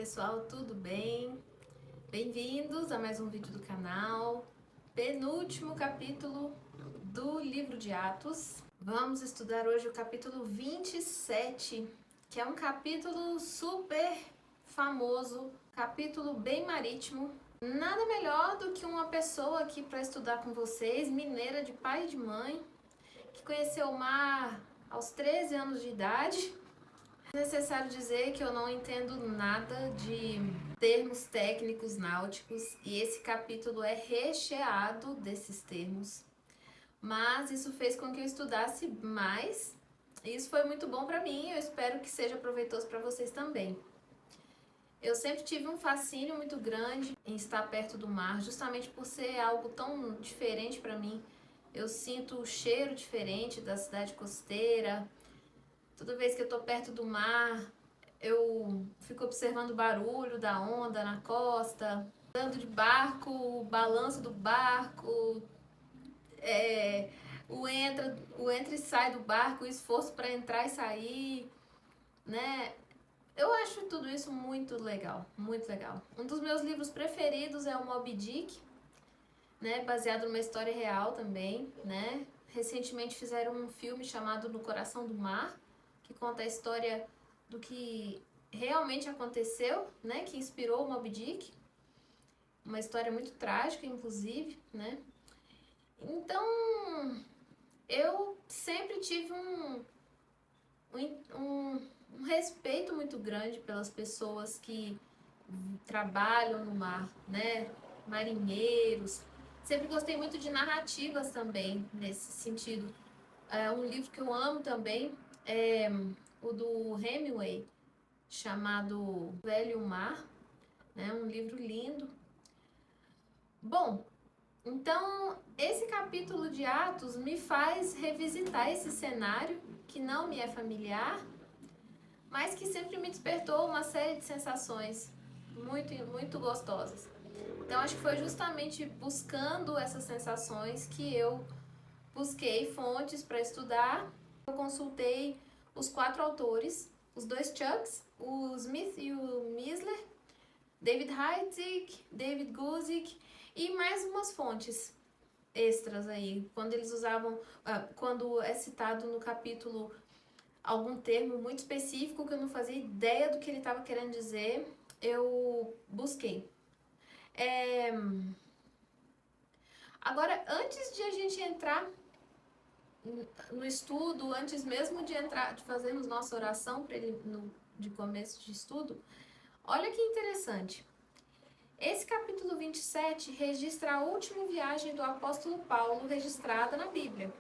pessoal, tudo bem? Bem-vindos a mais um vídeo do canal, penúltimo capítulo do livro de Atos. Vamos estudar hoje o capítulo 27, que é um capítulo super famoso, capítulo bem marítimo. Nada melhor do que uma pessoa aqui para estudar com vocês, mineira de pai e de mãe, que conheceu o mar aos 13 anos de idade. É necessário dizer que eu não entendo nada de termos técnicos náuticos e esse capítulo é recheado desses termos, mas isso fez com que eu estudasse mais e isso foi muito bom para mim. Eu espero que seja proveitoso para vocês também. Eu sempre tive um fascínio muito grande em estar perto do mar, justamente por ser algo tão diferente para mim. Eu sinto o cheiro diferente da cidade costeira. Toda vez que eu tô perto do mar, eu fico observando o barulho da onda na costa, andando de barco, o balanço do barco, o entra e sai do barco, o esforço para entrar e sair, né? Eu acho tudo isso muito legal, muito legal. Um dos meus livros preferidos é o Moby Dick, né? Baseado numa história real também, né? Recentemente fizeram um filme chamado No Coração do Mar, que conta a história do que realmente aconteceu, né, que inspirou o Moby Dick, uma história muito trágica, inclusive, né. Então, eu sempre tive um respeito muito grande pelas pessoas que trabalham no mar, né, marinheiros. Sempre gostei muito de narrativas também, nesse sentido. Um livro que eu amo também é o do Hemingway, chamado Velho Mar, né? Um livro lindo. Bom, então esse capítulo de Atos me faz revisitar esse cenário que não me é familiar, mas que sempre me despertou uma série de sensações muito gostosas. Então acho que foi justamente buscando essas sensações que eu busquei fontes para estudar. Eu consultei os 4 autores, os 2 Chucks, o Smith e o Misler, David Heitzig, David Guzik e mais umas fontes extras aí, quando eles usavam, quando é citado no capítulo algum termo muito específico que eu não fazia ideia do que ele estava querendo dizer, eu busquei. Agora, antes de a gente entrar no estudo, antes mesmo de entrar, de fazermos nossa oração de começo de estudo, olha que interessante. Esse capítulo 27 registra a última viagem do apóstolo Paulo registrada na Bíblia.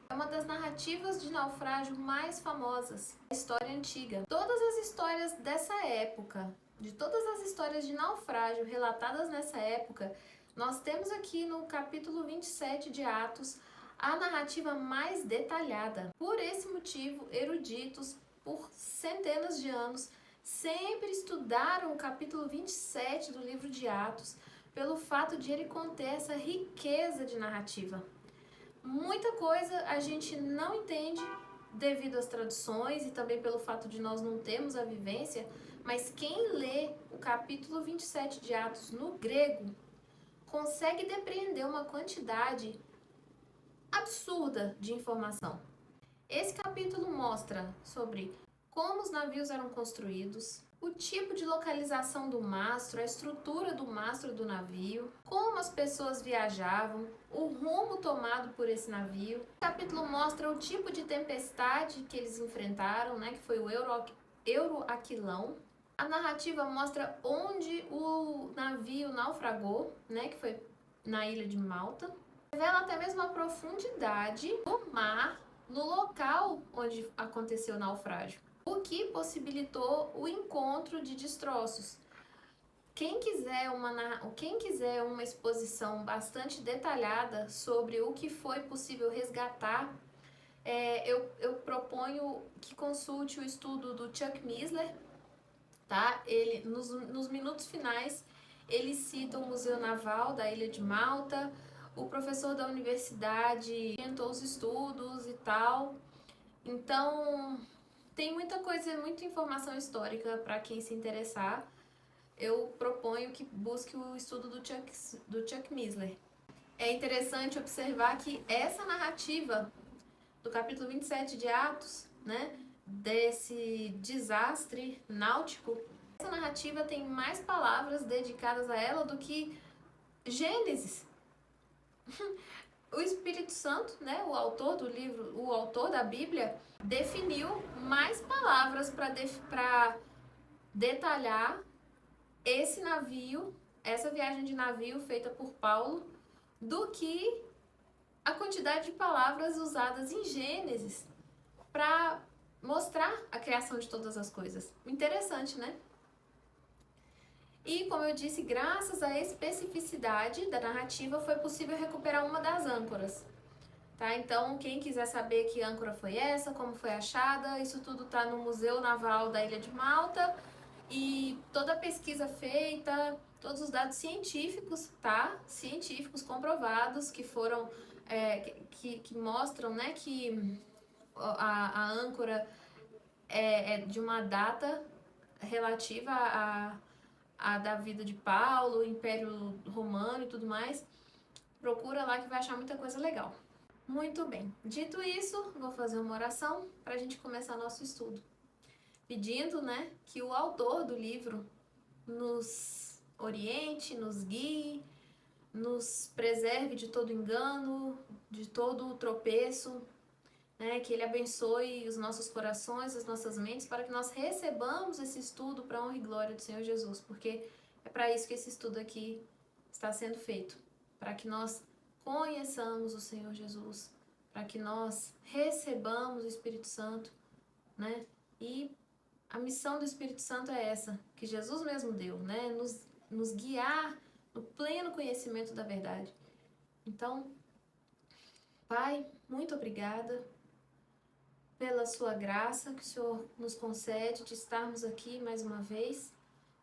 É uma das narrativas de naufrágio mais famosas da história antiga. Todas as histórias dessa época, de todas as histórias de naufrágio relatadas nessa época, nós temos aqui no capítulo 27 de Atos a narrativa mais detalhada. Por esse motivo, eruditos, por centenas de anos, sempre estudaram o capítulo 27 do livro de Atos, pelo fato de ele conter essa riqueza de narrativa. Muita coisa a gente não entende devido às traduções e também pelo fato de nós não termos a vivência, mas quem lê o capítulo 27 de Atos no grego consegue depreender uma quantidade absurda de informação. Esse capítulo mostra sobre como os navios eram construídos, o tipo de localização do mastro, a estrutura do mastro do navio, como as pessoas viajavam, o rumo tomado por esse navio. O capítulo mostra o tipo de tempestade que eles enfrentaram, né, que foi o Euroaquilão. A narrativa mostra onde o navio naufragou, né, que foi na ilha de Malta. Revela até mesmo a profundidade do mar no local onde aconteceu o naufrágio, o que possibilitou o encontro de destroços. Quem quiser uma exposição bastante detalhada sobre o que foi possível resgatar, eu proponho que consulte o estudo do Chuck Misler, tá? Ele, nos minutos finais, ele cita o Museu Naval da Ilha de Malta. O professor da universidade orientou os estudos e tal. Então, tem muita coisa, muita informação histórica para quem se interessar. eu proponho que busque o estudo do Chuck Missler. É interessante observar que essa narrativa do capítulo 27 de Atos, né, desse desastre náutico, essa narrativa tem mais palavras dedicadas a ela do que Gênesis. O Espírito Santo, né, o autor do livro, o autor da Bíblia, definiu mais palavras para detalhar esse navio, essa viagem de navio feita por Paulo, do que a quantidade de palavras usadas em Gênesis para mostrar a criação de todas as coisas. Interessante, né? E, como eu disse, graças à especificidade da narrativa, foi possível recuperar uma das âncoras. Tá? Então, quem quiser saber que âncora foi essa, como foi achada, isso tudo está no Museu Naval da Ilha de Malta. E toda a pesquisa feita, todos os dados científicos, tá? Científicos comprovados que foram, que mostram, né, que a âncora é de uma data relativa a da vida de Paulo, Império Romano e tudo mais. Procura lá que vai achar muita coisa legal. Muito bem. Dito isso, vou fazer uma oração para a gente começar nosso estudo. Pedindo, né, que o autor do livro nos oriente, nos guie, nos preserve de todo engano, de todo tropeço, né, que ele abençoe os nossos corações, as nossas mentes, para que nós recebamos esse estudo para a honra e glória do Senhor Jesus, porque é para isso que esse estudo aqui está sendo feito, para que nós conheçamos o Senhor Jesus, para que nós recebamos o Espírito Santo, né, e a missão do Espírito Santo é essa, que Jesus mesmo deu, né, nos guiar no pleno conhecimento da verdade. Então, Pai, muito obrigada pela sua graça que o Senhor nos concede de estarmos aqui mais uma vez.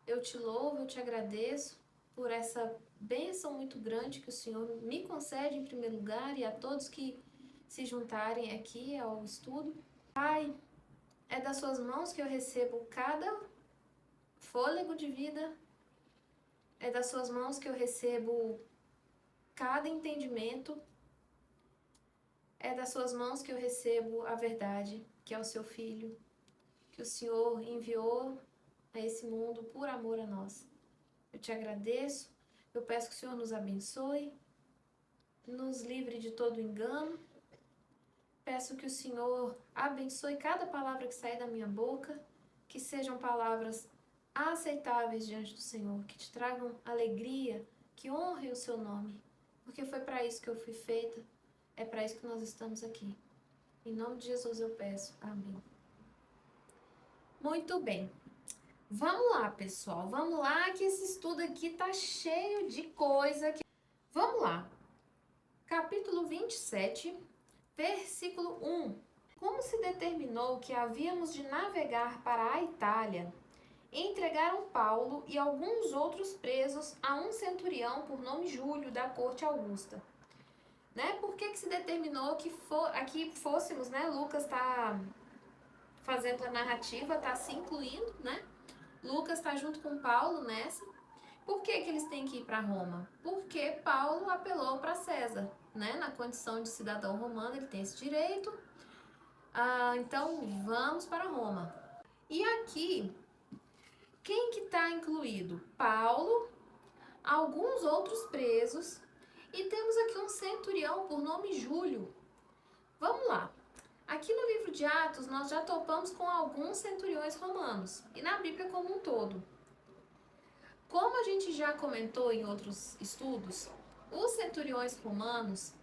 Eu te louvo, eu te agradeço por essa bênção muito grande que o Senhor me concede em primeiro lugar e a todos que se juntarem aqui ao estudo. Pai, é das suas mãos que eu recebo cada fôlego de vida, é das suas mãos que eu recebo cada entendimento, é das suas mãos que eu recebo a verdade, que é o seu Filho, que o Senhor enviou a esse mundo por amor a nós. Eu te agradeço, eu peço que o Senhor nos abençoe, nos livre de todo engano. Peço que o Senhor abençoe cada palavra que sair da minha boca, que sejam palavras aceitáveis diante do Senhor, que te tragam alegria, que honrem o seu nome, porque foi para isso que eu fui feita. É para isso que nós estamos aqui. Em nome de Jesus eu peço. Amém. Muito bem. Vamos lá, pessoal. Vamos lá que esse estudo aqui tá cheio de coisa. Vamos lá. Capítulo 27, versículo 1. Como se determinou que havíamos de navegar para a Itália, entregaram Paulo e alguns outros presos a um centurião por nome Júlio, da corte Augusta. Né? Por que se determinou que aqui fôssemos, né? Lucas está fazendo a narrativa, está se incluindo, né? Lucas está junto com Paulo nessa. Por que eles têm que ir para Roma? Porque Paulo apelou para César, né? Na condição de cidadão romano, ele tem esse direito. Então, vamos para Roma. E aqui, quem que está incluído? Paulo, alguns outros presos. E temos aqui um centurião por nome Júlio. Vamos lá. Aqui no livro de Atos, nós já topamos com alguns centuriões romanos. E na Bíblia como um todo. Como a gente já comentou em outros estudos, os centuriões romanos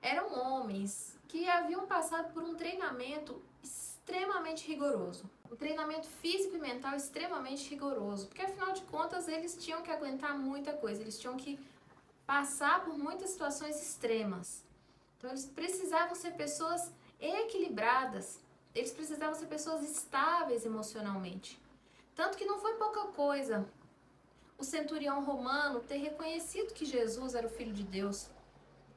eram homens que haviam passado por um treinamento extremamente rigoroso. Um treinamento físico e mental extremamente rigoroso. Porque, afinal de contas, eles tinham que aguentar muita coisa. Eles tinham que passar por muitas situações extremas. Então, eles precisavam ser pessoas equilibradas, eles precisavam ser pessoas estáveis emocionalmente. Tanto que não foi pouca coisa o centurião romano ter reconhecido que Jesus era o Filho de Deus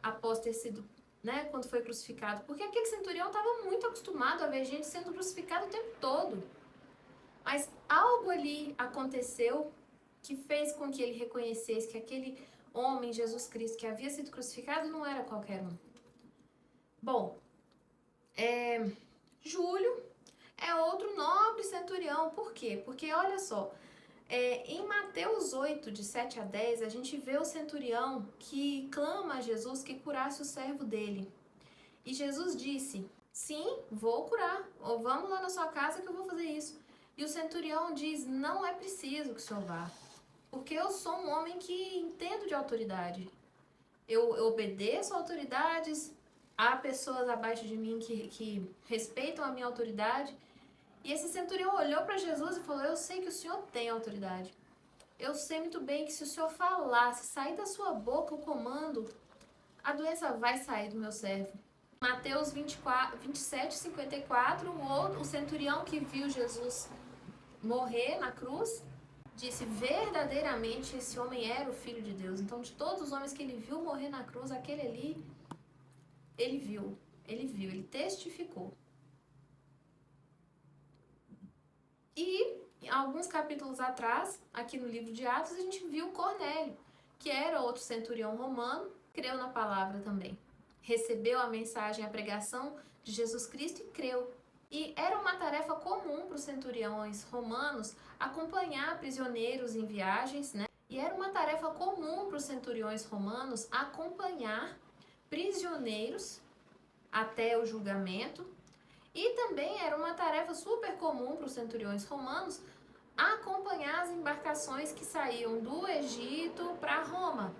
após ter sido, né, quando foi crucificado. Porque aquele centurião estava muito acostumado a ver gente sendo crucificada o tempo todo. Mas algo ali aconteceu que fez com que ele reconhecesse que aquele homem, Jesus Cristo, que havia sido crucificado, não era qualquer um. Bom, Júlio é outro nobre centurião. Por quê? Porque olha só, em Mateus 8, de 7 a 10, a gente vê o centurião que clama a Jesus que curasse o servo dele. E Jesus disse, sim, vou curar, ou vamos lá na sua casa que eu vou fazer isso. E o centurião diz, não é preciso que o senhor vá, porque eu sou um homem que entendo de autoridade. Eu obedeço a autoridades, há pessoas abaixo de mim que respeitam a minha autoridade. E esse centurião olhou para Jesus e falou, eu sei que o senhor tem autoridade. Eu sei muito bem que se o senhor falar, se sair da sua boca o comando, a doença vai sair do meu servo. Mateus 27, 54, o centurião que viu Jesus morrer na cruz, disse, verdadeiramente esse homem era o Filho de Deus. Então, de todos os homens que ele viu morrer na cruz, aquele ali, ele testificou. E, alguns capítulos atrás, aqui no livro de Atos, a gente viu Cornélio, que era outro centurião romano, creu na palavra também. Recebeu a mensagem, a pregação de Jesus Cristo e creu. E era uma tarefa comum para os centuriões romanos acompanhar prisioneiros em viagens, né? E era uma tarefa comum para os centuriões romanos acompanhar prisioneiros até o julgamento. E também era uma tarefa super comum para os centuriões romanos acompanhar as embarcações que saíam do Egito para Roma.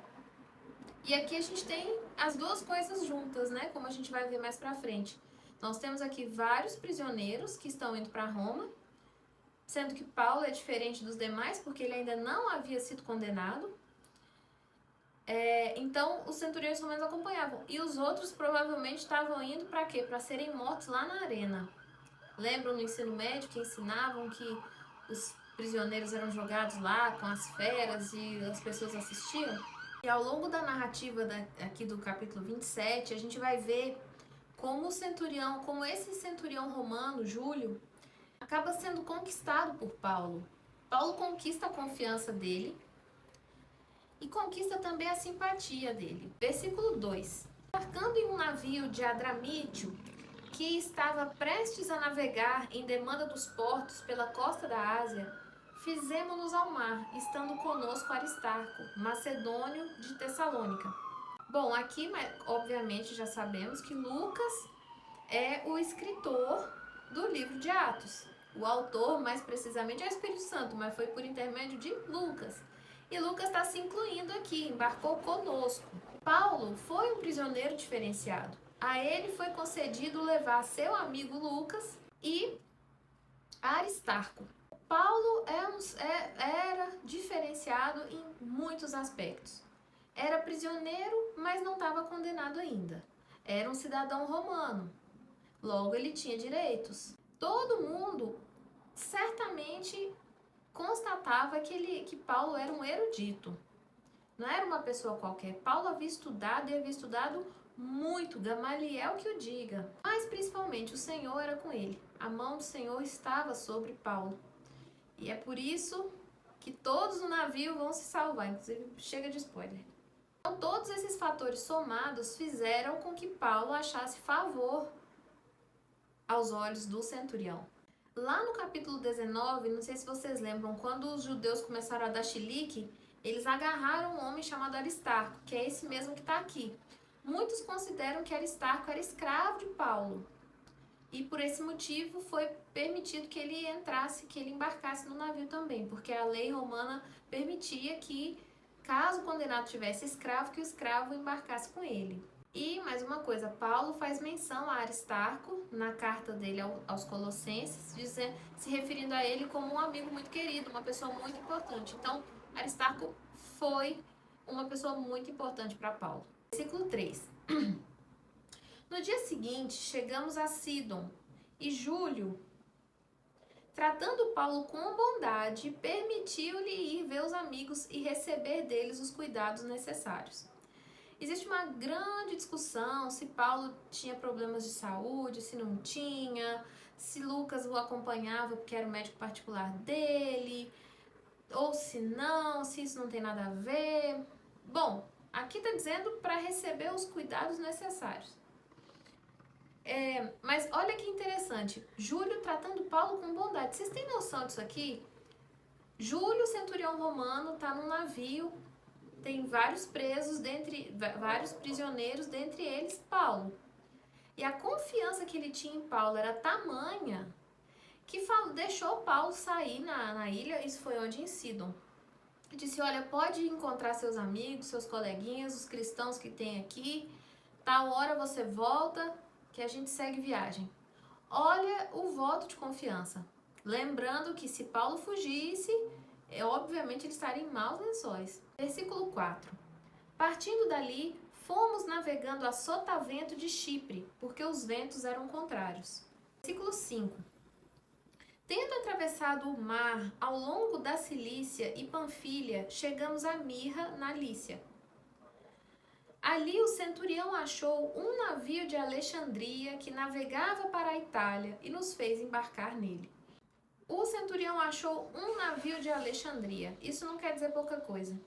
E aqui a gente tem as duas coisas juntas, né? Como a gente vai ver mais pra frente. Nós temos aqui vários prisioneiros que estão indo para Roma, sendo que Paulo é diferente dos demais porque ele ainda não havia sido condenado. Então, os centuriões romanos acompanhavam. E os outros provavelmente estavam indo para quê? Para serem mortos lá na arena. Lembram no ensino médio que ensinavam que os prisioneiros eram jogados lá com as feras e as pessoas assistiam? E ao longo da narrativa aqui do capítulo 27, a gente vai ver como esse centurião romano, Júlio, acaba sendo conquistado por Paulo. Paulo conquista a confiança dele e conquista também a simpatia dele. Versículo 2. Embarcando em um navio de Adramítio, que estava prestes a navegar em demanda dos portos pela costa da Ásia, fizemo-nos ao mar, estando conosco Aristarco, macedônio de Tessalônica. Bom, aqui, obviamente, já sabemos que Lucas é o escritor do livro de Atos. O autor, mais precisamente, é o Espírito Santo, mas foi por intermédio de Lucas. E Lucas está se incluindo aqui, embarcou conosco. Paulo foi um prisioneiro diferenciado. A ele foi concedido levar seu amigo Lucas e Aristarco. Paulo era diferenciado em muitos aspectos. Era prisioneiro, mas não estava condenado ainda. Era um cidadão romano. Logo, ele tinha direitos. Todo mundo certamente constatava que Paulo era um erudito. Não era uma pessoa qualquer. Paulo havia estudado muito, Gamaliel que o diga. Mas principalmente o Senhor era com ele. A mão do Senhor estava sobre Paulo. E é por isso que todos no navio vão se salvar. Inclusive, chega de spoiler. Então, todos esses fatores somados fizeram com que Paulo achasse favor aos olhos do centurião. Lá no capítulo 19, não sei se vocês lembram, quando os judeus começaram a dar chilique, eles agarraram um homem chamado Aristarco, que é esse mesmo que está aqui. Muitos consideram que Aristarco era escravo de Paulo. E por esse motivo foi permitido que ele embarcasse no navio também, porque a lei romana permitia que, caso o condenado tivesse escravo, que o escravo embarcasse com ele. E, mais uma coisa, Paulo faz menção a Aristarco na carta dele aos Colossenses, se referindo a ele como um amigo muito querido, uma pessoa muito importante. Então, Aristarco foi uma pessoa muito importante para Paulo. Versículo 3. No dia seguinte, chegamos a Sidon, e Júlio, tratando Paulo com bondade, permitiu-lhe ir ver os amigos e receber deles os cuidados necessários. Existe uma grande discussão se Paulo tinha problemas de saúde, se não tinha, se Lucas o acompanhava porque era o médico particular dele. ou se não, se isso não tem nada a ver. Bom, aqui está dizendo para receber os cuidados necessários. Mas olha que interessante, Júlio tratando Paulo com bondade. Vocês têm noção disso aqui? Júlio, centurião romano, está num navio, tem vários presos, vários prisioneiros, dentre eles Paulo. E a confiança que ele tinha em Paulo era tamanha que deixou Paulo sair na ilha. Isso foi onde? Em Sidon. Disse, olha, pode encontrar seus amigos, seus coleguinhas, os cristãos que tem aqui, tal hora você volta, que a gente segue viagem. Olha o voto de confiança. Lembrando que se Paulo fugisse, obviamente ele estaria em maus lençóis. Versículo 4. Partindo dali, fomos navegando a sotavento de Chipre, porque os ventos eram contrários. Versículo 5. Tendo atravessado o mar ao longo da Cilícia e Panfilha, chegamos a Mirra, na Lícia. Ali o centurião achou um navio de Alexandria que navegava para a Itália e nos fez embarcar nele. O centurião achou um navio de Alexandria. Isso não quer dizer pouca coisa.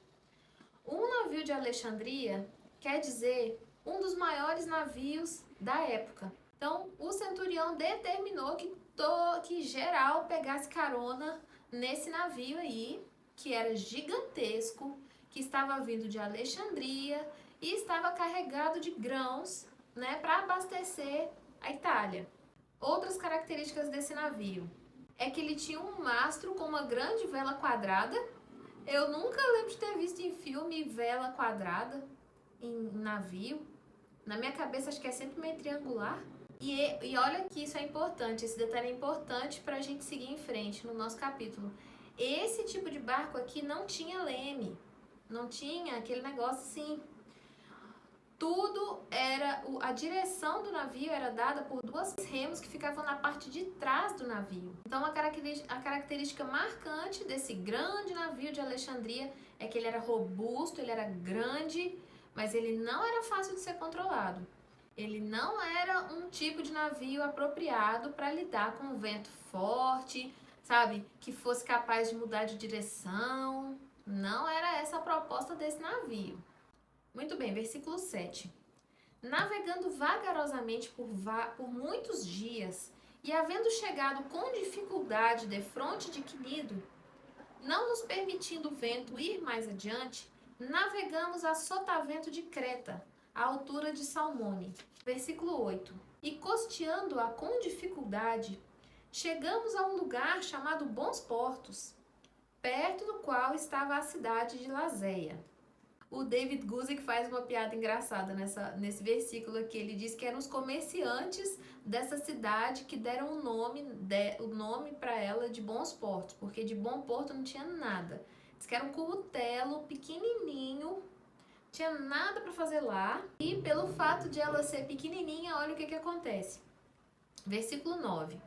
Um navio de Alexandria quer dizer um dos maiores navios da época. Então, o centurião determinou que geral pegasse carona nesse navio aí, que era gigantesco, que estava vindo de Alexandria e estava carregado de grãos, né, para abastecer a Itália. Outras características desse navio é que ele tinha um mastro com uma grande vela quadrada. Eu nunca lembro de ter visto em filme vela quadrada em navio. Na minha cabeça acho que é sempre meio triangular. E olha que isso é importante, esse detalhe é importante para a gente seguir em frente no nosso capítulo. Esse tipo de barco aqui não tinha leme, não tinha aquele negócio assim. Tudo era, a direção do navio era dada por duas remos que ficavam na parte de trás do navio. Então a característica marcante desse grande navio de Alexandria é que ele era robusto, ele era grande, mas ele não era fácil de ser controlado. Ele não era um tipo de navio apropriado para lidar com um vento forte, sabe? Que fosse capaz de mudar de direção. Não era essa a proposta desse navio. Muito bem, versículo 7. Navegando vagarosamente por muitos dias e havendo chegado com dificuldade defronte de Quinido, não nos permitindo o vento ir mais adiante, navegamos a sotavento de Creta, à altura de Salmone. Versículo 8. E costeando-a com dificuldade, chegamos a um lugar chamado Bons Portos, perto do qual estava a cidade de Lazéia. O David Guzik faz uma piada engraçada nesse versículo aqui. Ele diz que eram os comerciantes dessa cidade que deram o nome para ela de Bons Portos, porque de Bom Porto não tinha nada. Diz que era um curutelo pequenininho, tinha nada para fazer lá, e pelo fato de ela ser pequenininha, olha o que acontece. Versículo 9.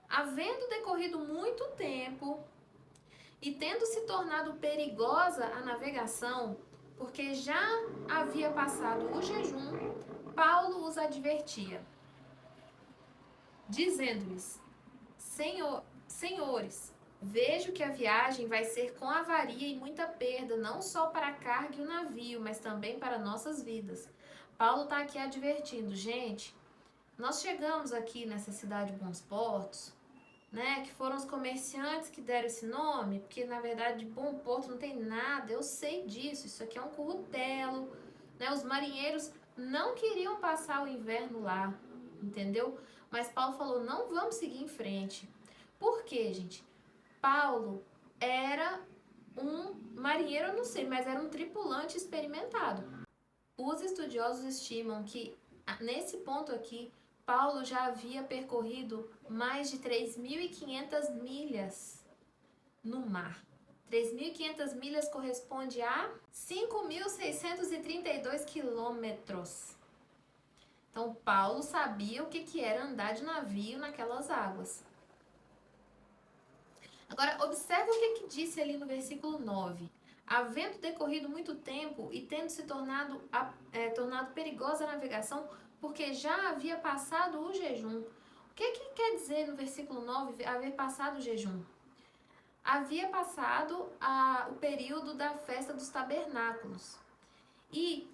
Havendo decorrido muito tempo e tendo se tornado perigosa a navegação, porque já havia passado o jejum, Paulo os advertia, dizendo-lhes: Senhores, vejo que a viagem vai ser com avaria e muita perda, não só para a carga e o navio, mas também para nossas vidas. Paulo está aqui advertindo, gente, nós chegamos aqui nessa cidade de Bons Portos, né, que foram os comerciantes que deram esse nome, porque na verdade de Bom Porto não tem nada, eu sei disso, isso aqui é um curutelo, né, os marinheiros não queriam passar o inverno lá, entendeu? Mas Paulo falou, não vamos seguir em frente. Por quê, gente? Paulo era um marinheiro, eu não sei, mas era um tripulante experimentado. Os estudiosos estimam que, nesse ponto aqui, Paulo já havia percorrido mais de 3.500 milhas no mar. 3.500 milhas corresponde a 5.632 quilômetros. Então, Paulo sabia o que era andar de navio naquelas águas. Agora, observe o que disse ali no versículo 9. Havendo decorrido muito tempo e tendo se tornado perigosa a navegação, porque já havia passado o jejum. O que quer dizer no versículo 9, haver passado o jejum? havia passado o período da festa dos tabernáculos. E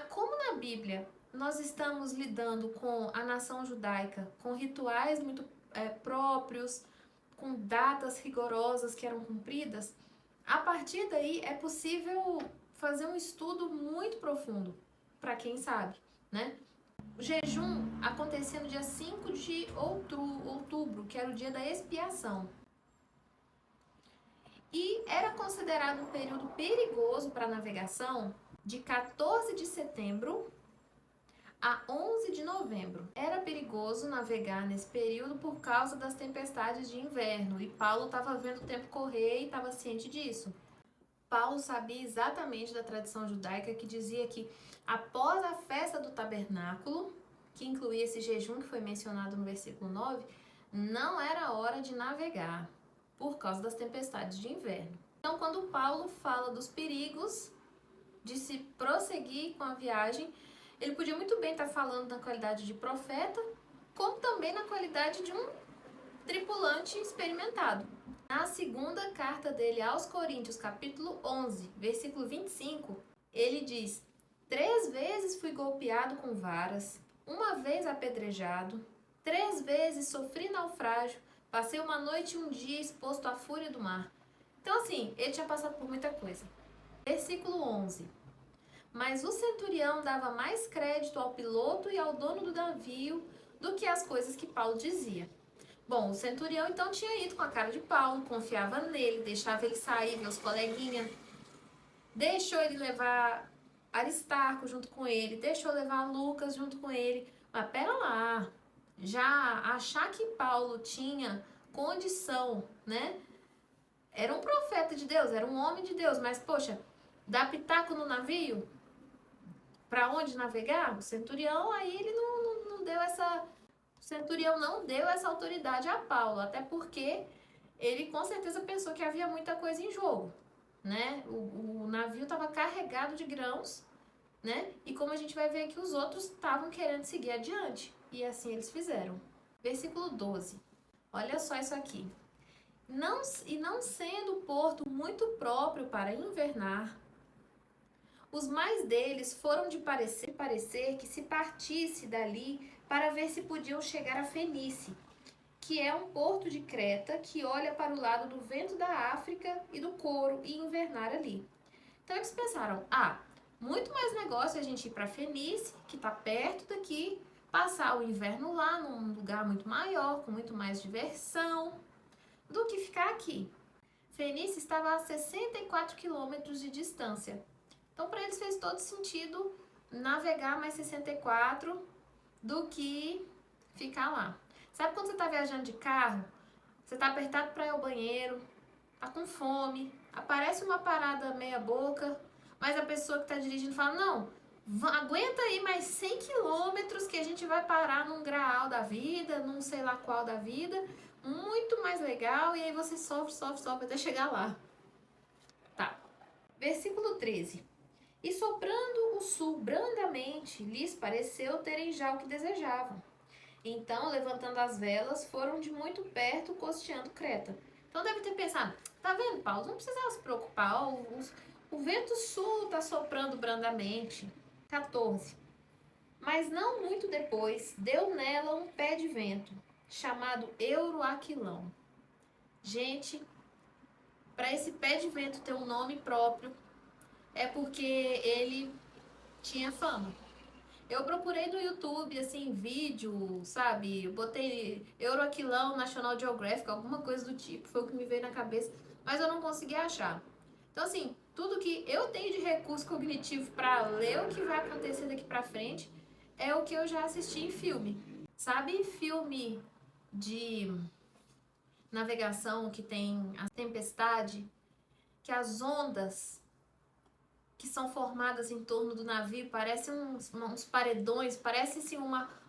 como na Bíblia nós estamos lidando com a nação judaica, com rituais muito próprios, com datas rigorosas que eram cumpridas, a partir daí é possível fazer um estudo muito profundo, para quem sabe, né? O jejum acontecia no dia 5 de outubro, que era o dia da expiação. E era considerado um período perigoso para a navegação de 14 de setembro a 11 de novembro. Era perigoso navegar nesse período por causa das tempestades de inverno, e Paulo estava vendo o tempo correr e estava ciente disso. Paulo sabia exatamente da tradição judaica que dizia que após a festa do tabernáculo, que incluía esse jejum que foi mencionado no versículo 9, não era hora de navegar por causa das tempestades de inverno. Então, quando Paulo fala dos perigos de se prosseguir com a viagem, ele podia muito bem estar falando na qualidade de profeta, como também na qualidade de um tripulante experimentado. Na segunda carta dele aos Coríntios, capítulo 11, versículo 25, ele diz: 3 vezes fui golpeado com varas, 1 vez apedrejado, 3 vezes sofri naufrágio, passei uma noite e um dia exposto à fúria do mar. Então, assim, ele tinha passado por muita coisa. Versículo 11. Mas o centurião dava mais crédito ao piloto e ao dono do navio do que às coisas que Paulo dizia. Bom, o centurião então tinha ido com a cara de Paulo, confiava nele, deixava ele sair, ver os coleguinhas, deixou ele levar Aristarco junto com ele, deixou levar Lucas junto com ele. Mas pera lá, já achar que Paulo tinha condição, né? Era um profeta de Deus, era um homem de Deus, mas poxa, dá pitaco no navio? Para onde navegar? O centurião, aí ele não deu essa... O centurião não deu essa autoridade a Paulo, até porque ele com certeza pensou que havia muita coisa em jogo, né? O navio estava carregado de grãos, né? E como a gente vai ver aqui, os outros estavam querendo seguir adiante. E assim eles fizeram. Versículo 12. Olha só isso aqui. Não sendo o porto muito próprio para invernar, os mais deles foram de parecer que se partisse dali para ver se podiam chegar a Fenícia, que é um porto de Creta que olha para o lado do vento da África e do Coro e invernar ali. Então eles pensaram, muito mais negócio a gente ir para Fenícia, que está perto daqui, passar o inverno lá num lugar muito maior, com muito mais diversão, do que ficar aqui. Fenícia estava a 64 quilômetros de distância. Então, para eles fez todo sentido navegar mais 64 do que ficar lá. Sabe quando você está viajando de carro, você está apertado para ir ao banheiro, tá com fome, aparece uma parada meia boca, mas a pessoa que está dirigindo fala, não, aguenta aí mais 100 quilômetros que a gente vai parar num graal da vida, num sei lá qual da vida, muito mais legal, e aí você sofre até chegar lá. Tá. Versículo 13. E soprando o sul brandamente, lhes pareceu terem já o que desejavam. Então, levantando as velas, foram de muito perto costeando Creta. Então deve ter pensado, tá vendo, Paulo? Não precisava se preocupar, o vento sul tá soprando brandamente. 14. Mas não muito depois, deu nela um pé de vento, chamado Euroaquilão. Gente, para esse pé de vento ter um nome próprio, é porque ele tinha fama. Eu procurei no YouTube, assim, vídeo, sabe? Eu botei Euroaquilão, National Geographic, alguma coisa do tipo, foi o que me veio na cabeça, mas eu não consegui achar. Então, assim, tudo que eu tenho de recurso cognitivo para ler o que vai acontecer daqui pra frente é o que eu já assisti em filme. Sabe filme de navegação que tem a tempestade, que as ondas que são formadas em torno do navio parecem uns paredões, parece assim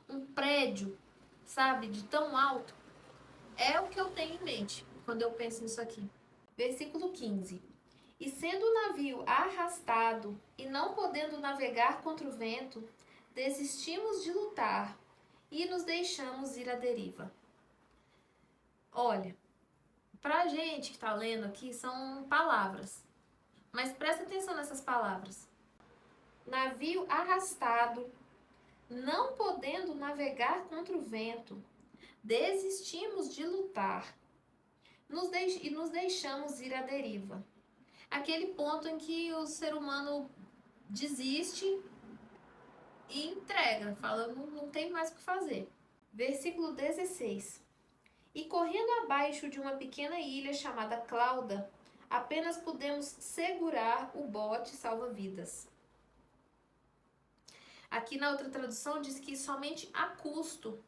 um prédio, sabe, de tão alto. É o que eu tenho em mente quando eu penso nisso aqui. Versículo 15. E sendo o navio arrastado e não podendo navegar contra o vento, desistimos de lutar e nos deixamos ir à deriva. Olha, Pra gente que tá lendo aqui, são palavras. Mas presta atenção nessas palavras. Navio arrastado, não podendo navegar contra o vento, desistimos de lutar e nos deixamos ir à deriva. Aquele ponto em que o ser humano desiste e entrega, fala, não tem mais o que fazer. Versículo 16. E correndo abaixo de uma pequena ilha chamada Clauda, apenas pudemos segurar o bote salva-vidas. Aqui na outra tradução diz que somente a custo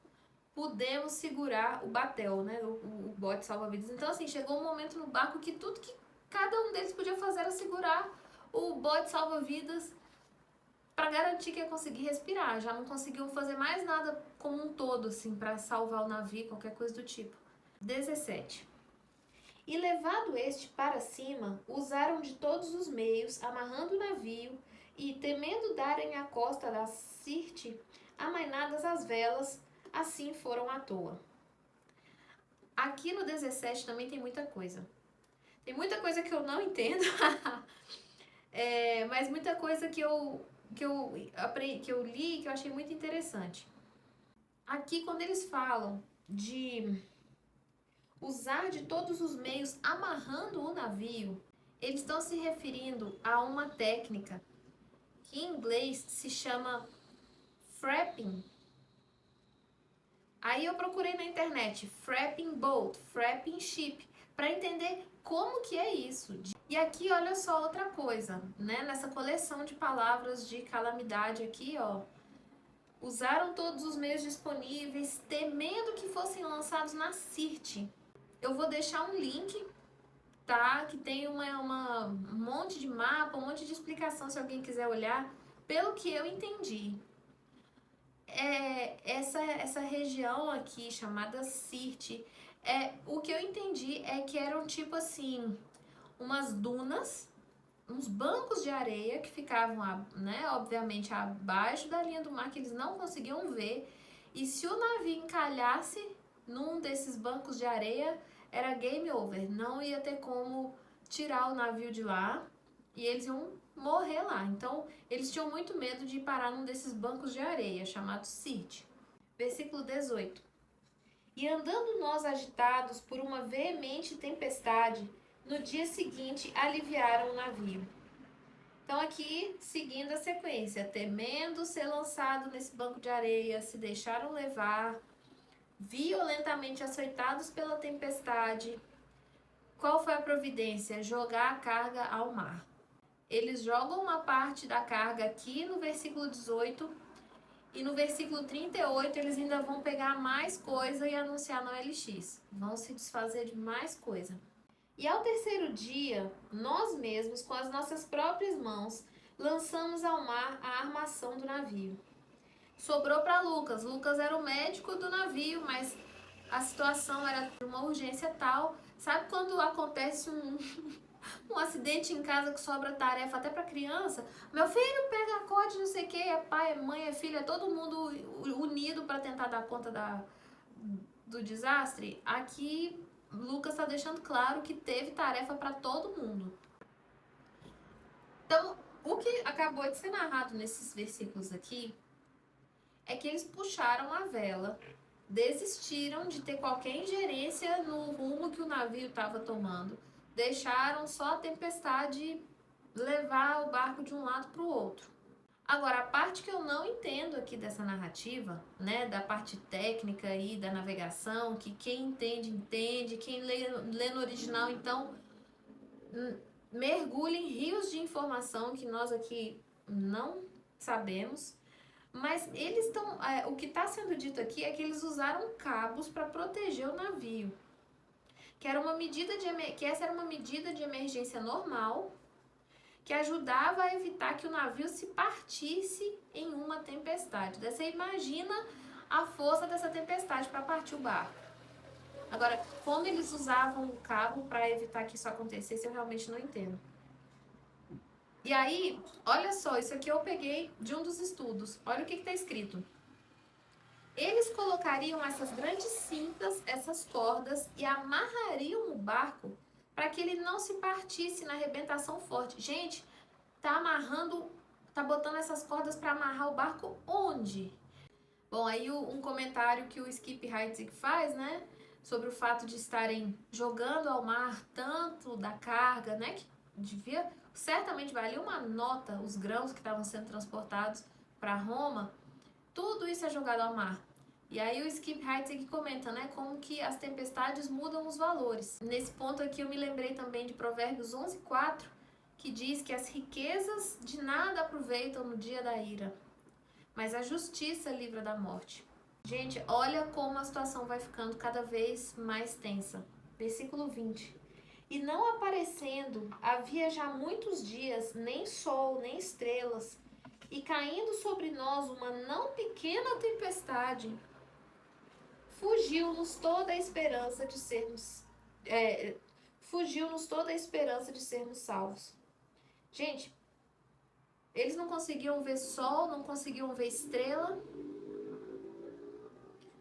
pudemos segurar o batel, né? O bote salva-vidas. Então, assim, chegou um momento no barco que tudo que cada um deles podia fazer era segurar o bote salva-vidas para garantir que ia conseguir respirar. Já não conseguiam fazer mais nada como um todo, assim, para salvar o navio, qualquer coisa do tipo. 17. E levado este para cima, usaram de todos os meios, amarrando o navio, e temendo darem à costa da Sirte, amainadas as velas, assim foram à toa. Aqui no 17 também tem muita coisa. Tem muita coisa que eu não entendo, mas muita coisa que eu li que eu achei muito interessante. Aqui, quando eles falam de usar de todos os meios amarrando o navio, eles estão se referindo a uma técnica que em inglês se chama frapping. Aí eu procurei na internet frapping boat, frapping ship, para entender como que é isso. E aqui, olha só outra coisa, né? Nessa coleção de palavras de calamidade aqui, ó. Usaram todos os meios disponíveis, temendo que fossem lançados na Sirte. Eu vou deixar um link, tá? Que tem um monte de mapa, um monte de explicação se alguém quiser olhar. Pelo que eu entendi, essa região aqui chamada Sirte, o que eu entendi é que eram tipo assim, umas dunas, uns bancos de areia que ficavam, né, obviamente abaixo da linha do mar, que eles não conseguiam ver, e se o navio encalhasse num desses bancos de areia, era game over, não ia ter como tirar o navio de lá e eles iam morrer lá. Então, eles tinham muito medo de parar num desses bancos de areia, chamados Sirte. Versículo 18. E andando nós agitados por uma veemente tempestade, no dia seguinte aliviaram o navio. Então aqui, seguindo a sequência, temendo ser lançado nesse banco de areia, se deixaram levar, violentamente açoitados pela tempestade. Qual foi a providência? Jogar a carga ao mar. Eles jogam uma parte da carga aqui no versículo 18 e no versículo 38 eles ainda vão pegar mais coisa e anunciar no OLX. Vão se desfazer de mais coisa. E ao terceiro dia, nós mesmos, com as nossas próprias mãos, lançamos ao mar a armação do navio. Sobrou para Lucas. Lucas era o médico do navio, mas a situação era de uma urgência tal. Sabe quando acontece um acidente em casa que sobra tarefa até para criança? Meu filho pega acorde, não sei o que, é pai, é mãe, é filho, é todo mundo unido para tentar dar conta do desastre. Aqui, Lucas está deixando claro que teve tarefa para todo mundo. Então, o que acabou de ser narrado nesses versículos aqui é que eles puxaram a vela, desistiram de ter qualquer ingerência no rumo que o navio estava tomando, deixaram só a tempestade levar o barco de um lado para o outro. Agora, a parte que eu não entendo aqui dessa narrativa, né, da parte técnica aí da navegação, que quem entende, entende, quem lê no original, então, mergulha em rios de informação que nós aqui não sabemos. Mas eles estão. O que está sendo dito aqui é que eles usaram cabos para proteger o navio. Que essa era uma medida de emergência normal, que ajudava a evitar que o navio se partisse em uma tempestade. Daí você imagina a força dessa tempestade para partir o barco. Agora, como eles usavam o cabo para evitar que isso acontecesse, eu realmente não entendo. E aí, olha só, isso aqui eu peguei de um dos estudos. Olha o que está escrito. Eles colocariam essas grandes cintas, essas cordas, e amarrariam o barco para que ele não se partisse na arrebentação forte. Gente, tá amarrando, tá botando essas cordas para amarrar o barco onde? Bom, aí um comentário que o Skip Heitzig faz, né, sobre o fato de estarem jogando ao mar tanto da carga, né, que devia, certamente valia uma nota os grãos que estavam sendo transportados para Roma, tudo isso é jogado ao mar. E aí o Skip Heitzig comenta, né, como que as tempestades mudam os valores. Nesse ponto aqui eu me lembrei também de Provérbios 11:4, que diz que as riquezas de nada aproveitam no dia da ira, mas a justiça livra da morte. Gente, olha como a situação vai ficando cada vez mais tensa. Versículo 20. E não aparecendo, havia já muitos dias, nem sol, nem estrelas, e caindo sobre nós uma não pequena tempestade, fugiu-nos toda a esperança de sermos salvos. Gente, eles não conseguiam ver sol, não conseguiam ver estrela,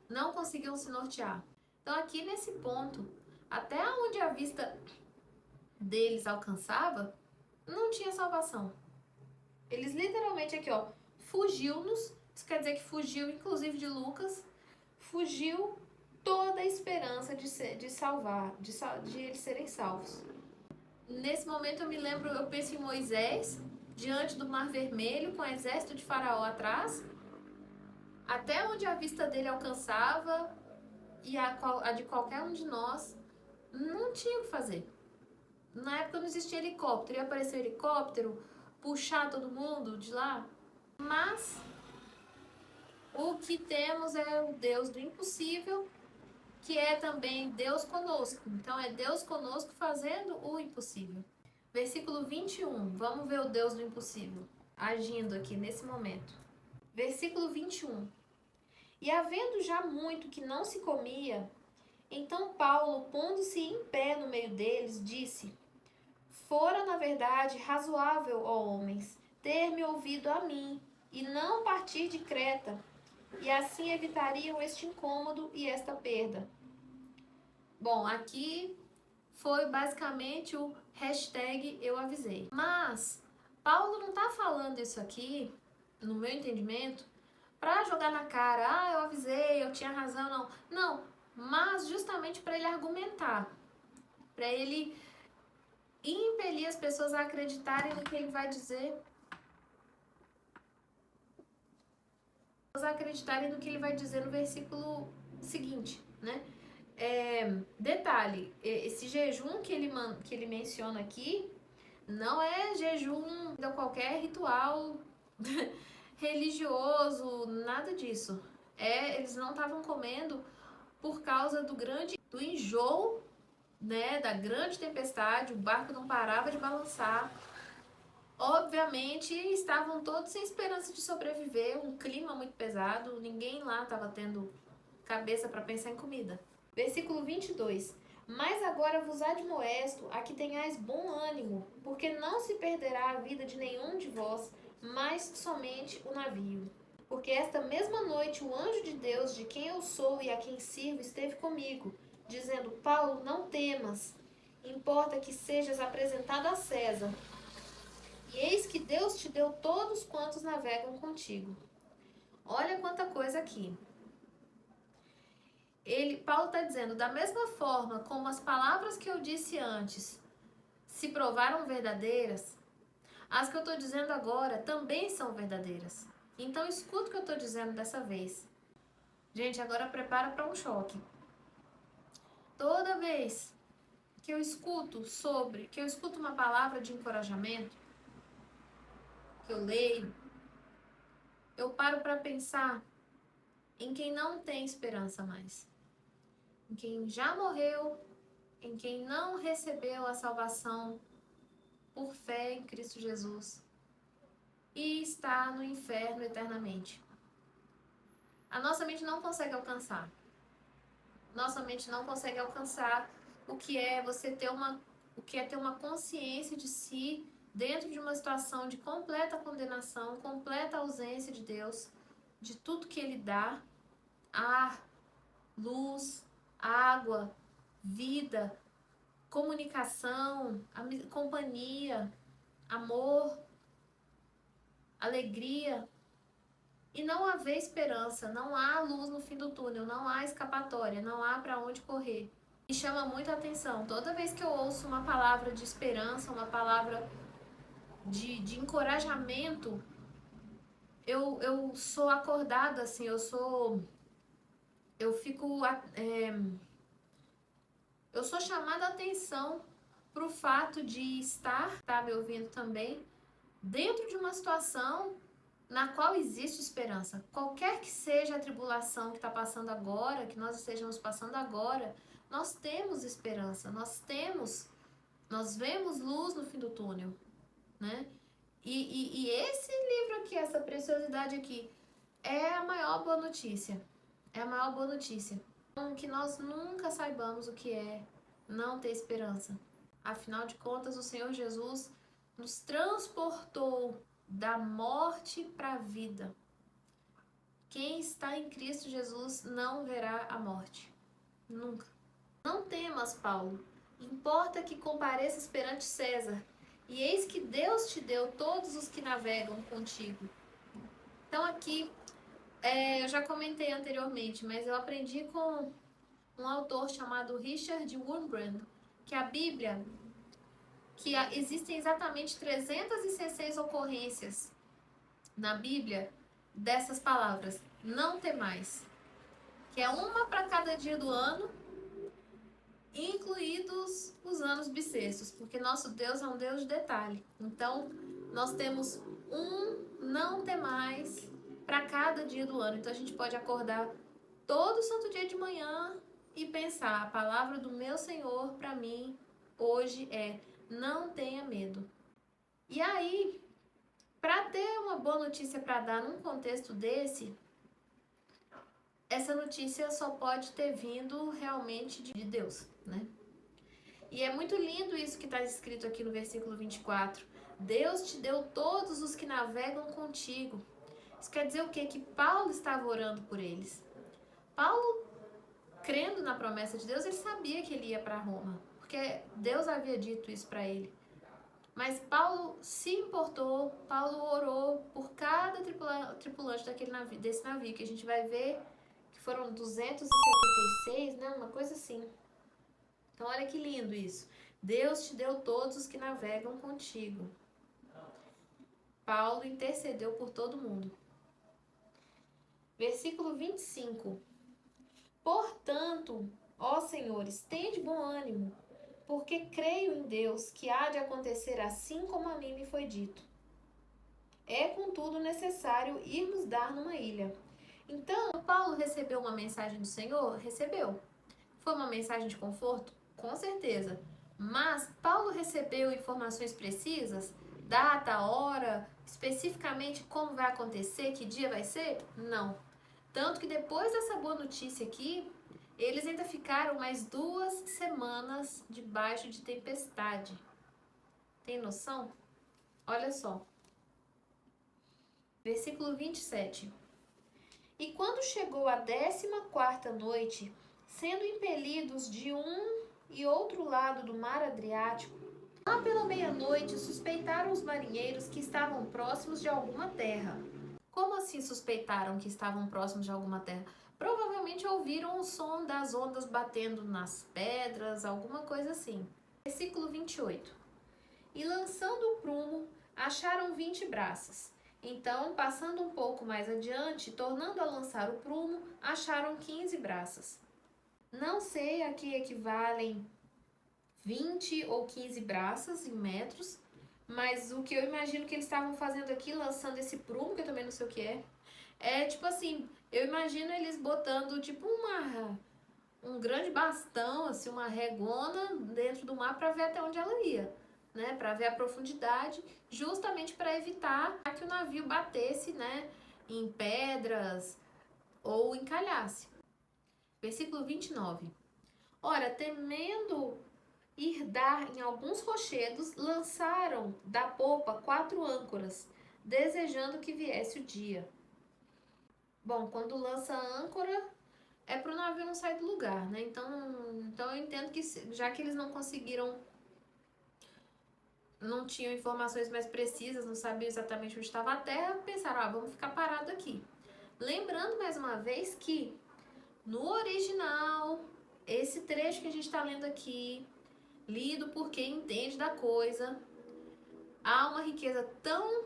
não conseguiam se nortear. Então aqui nesse ponto, até onde a vista deles alcançava, não tinha salvação. Eles literalmente aqui, ó, fugiu-nos, isso quer dizer que fugiu inclusive de Lucas, fugiu toda a esperança de eles serem salvos. Nesse momento eu penso em Moisés, diante do Mar Vermelho, com o exército de Faraó atrás, até onde a vista dele alcançava, e a de qualquer um de nós, não tinha o que fazer. Na época não existia helicóptero, ia aparecer um helicóptero, puxar todo mundo de lá. Mas o que temos é o Deus do impossível, que é também Deus conosco. Então é Deus conosco fazendo o impossível. Versículo 21, vamos ver o Deus do impossível agindo aqui nesse momento. Versículo 21. E havendo já muito que não se comia, então Paulo, pondo-se em pé no meio deles, disse: fora, na verdade, razoável, ó homens, ter-me ouvido a mim, e não partir de Creta, e assim evitariam este incômodo e esta perda. Bom, aqui foi basicamente o hashtag eu avisei. Mas Paulo não tá falando isso aqui, no meu entendimento, para jogar na cara, eu avisei, eu tinha razão, não. Não, mas justamente para ele argumentar, para ele impelir as pessoas a acreditarem no que ele vai dizer. Acreditarem no que ele vai dizer no versículo seguinte, né? Detalhe, esse jejum que ele menciona aqui não é jejum de qualquer ritual religioso, nada disso. Eles não estavam comendo por causa do enjoo, né, da grande tempestade, o barco não parava de balançar. Obviamente, estavam todos sem esperança de sobreviver, um clima muito pesado, ninguém lá estava tendo cabeça para pensar em comida. Versículo 22. Mas agora vos admoesto a que tenhais bom ânimo, porque não se perderá a vida de nenhum de vós, mas somente o navio. Porque esta mesma noite o anjo de Deus, de quem eu sou e a quem sirvo, esteve comigo, dizendo: Paulo, não temas, importa que sejas apresentado a César. E eis que Deus te deu todos quantos navegam contigo. Olha quanta coisa aqui. Paulo está dizendo, da mesma forma como as palavras que eu disse antes se provaram verdadeiras, as que eu estou dizendo agora também são verdadeiras. Então escuta o que eu estou dizendo dessa vez. Gente, agora prepara para um choque. Toda vez que eu escuto uma palavra de encorajamento, que eu leio, eu paro para pensar em quem não tem esperança mais, em quem já morreu, em quem não recebeu a salvação por fé em Cristo Jesus e está no inferno eternamente. A nossa mente não consegue alcançar. Nossa mente não consegue alcançar o que é ter uma consciência de si dentro de uma situação de completa condenação, completa ausência de Deus, de tudo que Ele dá, ar, luz, água, vida, comunicação, companhia, amor, alegria. E não haver esperança, não há luz no fim do túnel, não há escapatória, não há para onde correr. Me chama muita atenção. Toda vez que eu ouço uma palavra de esperança, uma palavra de encorajamento, eu sou acordada, assim, eu fico, eu sou chamada a atenção para o fato de estar, tá me ouvindo também, dentro de uma situação na qual existe esperança. Qualquer que seja a tribulação que está passando agora, que nós estejamos passando agora, nós temos esperança, nós vemos luz no fim do túnel, né? E esse livro aqui, essa preciosidade aqui, é a maior boa notícia. É a maior boa notícia. Que nós nunca saibamos o que é não ter esperança. Afinal de contas, o Senhor Jesus nos transportou da morte para a vida. Quem está em Cristo Jesus não verá a morte. Nunca. Não temas, Paulo. Importa que compareças perante César. E eis que Deus te deu todos os que navegam contigo. Então aqui, eu já comentei anteriormente, mas eu aprendi com um autor chamado Richard Wurmbrand, que a Bíblia, que existem exatamente 306 ocorrências na Bíblia dessas palavras, não temais, que é uma para cada dia do ano, incluídos os anos bissextos, porque nosso Deus é um Deus de detalhe. Então, nós temos não temais para cada dia do ano. Então, a gente pode acordar todo santo dia de manhã e pensar, a palavra do meu Senhor para mim hoje é: não tenha medo. E aí, para ter uma boa notícia para dar num contexto desse, essa notícia só pode ter vindo realmente de Deus, né? E é muito lindo isso que está escrito aqui no versículo 24. Deus te deu todos os que navegam contigo. Isso quer dizer o quê? Que Paulo estava orando por eles. Paulo, crendo na promessa de Deus, ele sabia que ele ia para Roma, porque Deus havia dito isso para ele. Mas Paulo se importou, Paulo orou por cada tripulante desse navio, que a gente vai ver que foram 276, né? Uma coisa assim. Então olha que lindo isso. Deus te deu todos os que navegam contigo. Paulo intercedeu por todo mundo. Versículo 25. Portanto, ó senhores, tende bom ânimo, porque creio em Deus que há de acontecer assim como a mim me foi dito. É, contudo, necessário irmos dar numa ilha. Então, Paulo recebeu uma mensagem do Senhor? Recebeu. Foi uma mensagem de conforto? Com certeza. Mas Paulo recebeu informações precisas? Data, hora, especificamente como vai acontecer, que dia vai ser? Não. Tanto que depois dessa boa notícia aqui, eles ainda ficaram mais 2 semanas debaixo de tempestade. Tem noção? Olha só. Versículo 27. E quando chegou a 14ª noite, sendo impelidos de um e outro lado do mar Adriático, lá pela meia-noite suspeitaram os marinheiros que estavam próximos de alguma terra. Como assim suspeitaram que estavam próximos de alguma terra? Provavelmente ouviram o som das ondas batendo nas pedras, alguma coisa assim. Versículo 28. E lançando o prumo, acharam 20 braças. Então, passando um pouco mais adiante, tornando a lançar o prumo, acharam 15 braças. Não sei a que equivalem 20 ou 15 braças em metros, mas o que eu imagino que eles estavam fazendo aqui, lançando esse prumo, que eu também não sei o que é tipo assim, eu imagino eles botando tipo um grande bastão, assim, uma regona dentro do mar para ver até onde ela ia, né? Para ver a profundidade, justamente para evitar que o navio batesse, né, em pedras ou encalhasse. Versículo 29. Ora, temendo ir dar em alguns rochedos, lançaram da popa 4 âncoras, desejando que viesse o dia. Bom, quando lança a âncora, é para o navio não sair do lugar, né? Então eu entendo que já que eles não conseguiram, não tinham informações mais precisas, não sabiam exatamente onde estava a terra, pensaram, vamos ficar parado aqui. Lembrando mais uma vez que no original, esse trecho que a gente está lendo aqui, lido por quem entende da coisa, há uma riqueza tão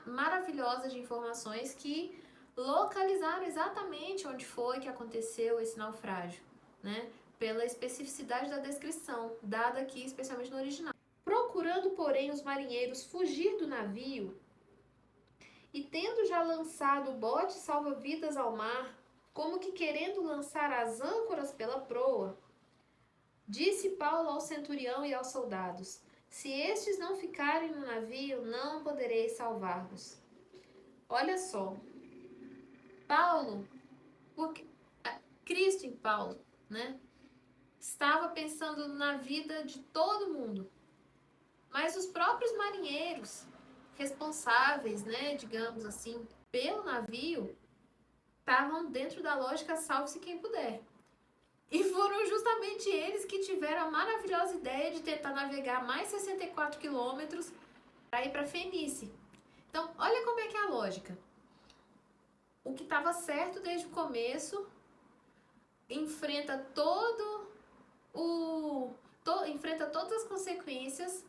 maravilhosa de informações que localizaram exatamente onde foi que aconteceu esse naufrágio, né? Pela especificidade da descrição, dada aqui especialmente no original. Procurando, porém, os marinheiros fugir do navio, e tendo já lançado o bote salva-vidas ao mar, como que querendo lançar as âncoras pela proa, disse Paulo ao centurião e aos soldados: se estes não ficarem no navio, não poderei salvar-vos. Olha só, Paulo, porque Cristo em Paulo, né, estava pensando na vida de todo mundo, mas os próprios marinheiros responsáveis, né, digamos assim, pelo navio, estavam dentro da lógica salve-se quem puder. E foram justamente eles que tiveram a maravilhosa ideia de tentar navegar mais 64 quilômetros para ir para Fenícia. Então, olha como é que é a lógica. O que estava certo desde o começo enfrenta enfrenta todas as consequências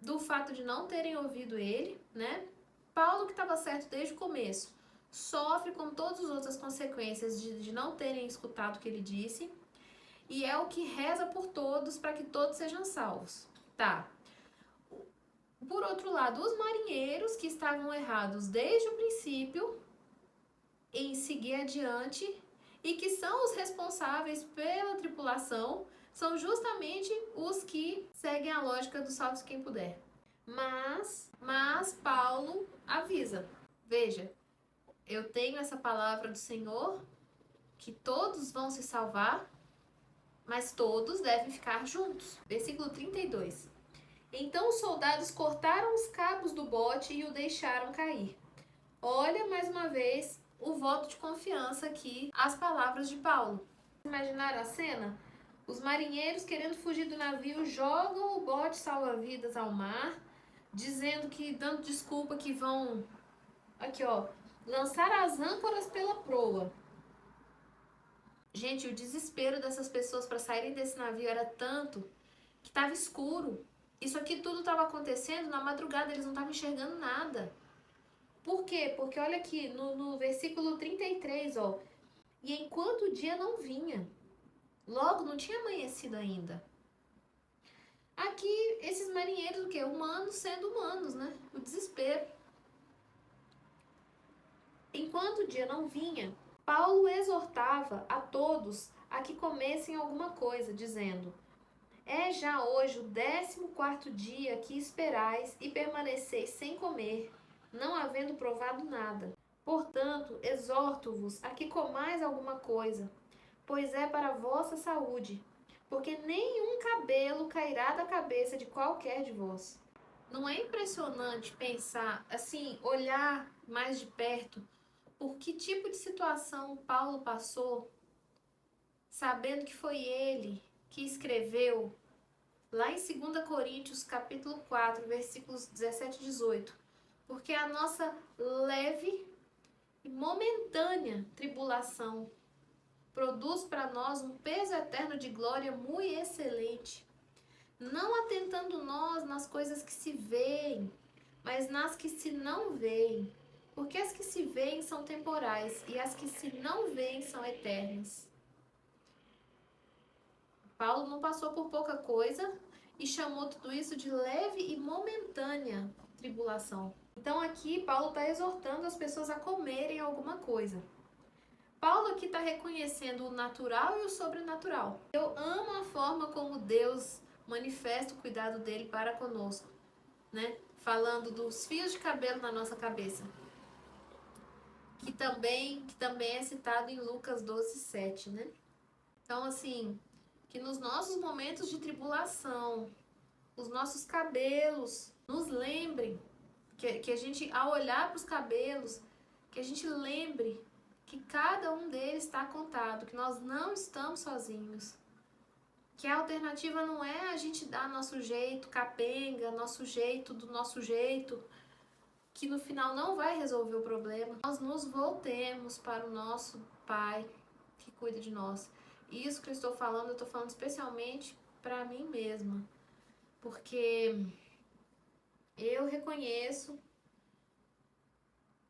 do fato de não terem ouvido ele, né? Paulo, que estava certo desde o começo, sofre com todas as outras consequências de não terem escutado o que ele disse, e é o que reza por todos para que todos sejam salvos. Tá. Por outro lado, os marinheiros que estavam errados desde o princípio em seguir adiante e que são os responsáveis pela tripulação, são justamente os que seguem a lógica do salve-se quem puder. Mas Paulo avisa: veja, eu tenho essa palavra do Senhor que todos vão se salvar, mas todos devem ficar juntos. Versículo 32. Então os soldados cortaram os cabos do bote e o deixaram cair. Olha mais uma vez o voto de confiança aqui, as palavras de Paulo. Imaginaram a cena? Os marinheiros, querendo fugir do navio, jogam o bote salva-vidas ao mar, dizendo que, dando desculpa, que vão, aqui ó, lançar as âncoras pela proa. Gente, o desespero dessas pessoas para saírem desse navio era tanto que estava escuro. Isso aqui tudo estava acontecendo na madrugada, eles não estavam enxergando nada. Por quê? Porque olha aqui, no versículo 33, ó. E enquanto o dia não vinha, logo não tinha amanhecido ainda. Aqui, esses marinheiros, o quê? Humanos sendo humanos, né? O desespero. Enquanto o dia não vinha, Paulo exortava a todos a que comessem alguma coisa, dizendo: é já hoje o 14º dia que esperais e permaneceis sem comer, não havendo provado nada. Portanto, exorto-vos a que comais alguma coisa, pois é para a vossa saúde, porque nenhum cabelo cairá da cabeça de qualquer de vós. Não é impressionante pensar, assim, olhar mais de perto por que tipo de situação Paulo passou, sabendo que foi ele que escreveu lá em 2 Coríntios, capítulo 4, versículos 17 e 18. Porque a nossa leve e momentânea tribulação produz para nós um peso eterno de glória muito excelente, não atentando nós nas coisas que se veem, mas nas que se não veem. Porque as que se veem são temporais e as que se não veem são eternas. Paulo não passou por pouca coisa e chamou tudo isso de leve e momentânea tribulação. Então aqui Paulo está exortando as pessoas a comerem alguma coisa. Paulo aqui está reconhecendo o natural e o sobrenatural. Eu amo a forma como Deus manifesta o cuidado dele para conosco, né? Falando dos fios de cabelo na nossa cabeça, que também é citado em Lucas 12:7, né? Então, assim, que nos nossos momentos de tribulação, os nossos cabelos nos lembrem, que a gente, ao olhar para os cabelos, que a gente lembre que cada um deles está contado, que nós não estamos sozinhos. Que a alternativa não é a gente dar nosso jeito capenga, nosso jeito do nosso jeito, que no final não vai resolver o problema. Nós nos voltemos para o nosso Pai que cuida de nós. E isso que eu estou falando, eu estou falando especialmente para mim mesma. Porque eu reconheço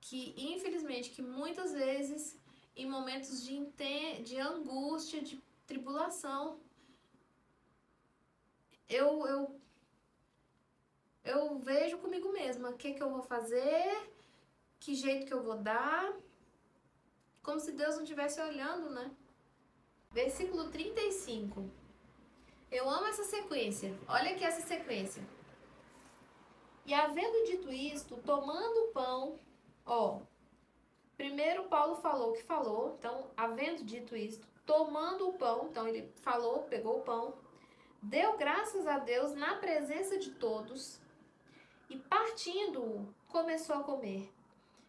que, infelizmente, que muitas vezes, em momentos de angústia, de tribulação, eu vejo comigo mesma o que eu vou fazer, que jeito que eu vou dar, como se Deus não estivesse olhando, né? Versículo 35. Eu amo essa sequência. Olha aqui essa sequência. E havendo dito isto, tomando o pão, primeiro Paulo falou o que falou, então, havendo dito isto, tomando o pão, então ele falou, pegou o pão, deu graças a Deus na presença de todos e partindo-o, começou a comer.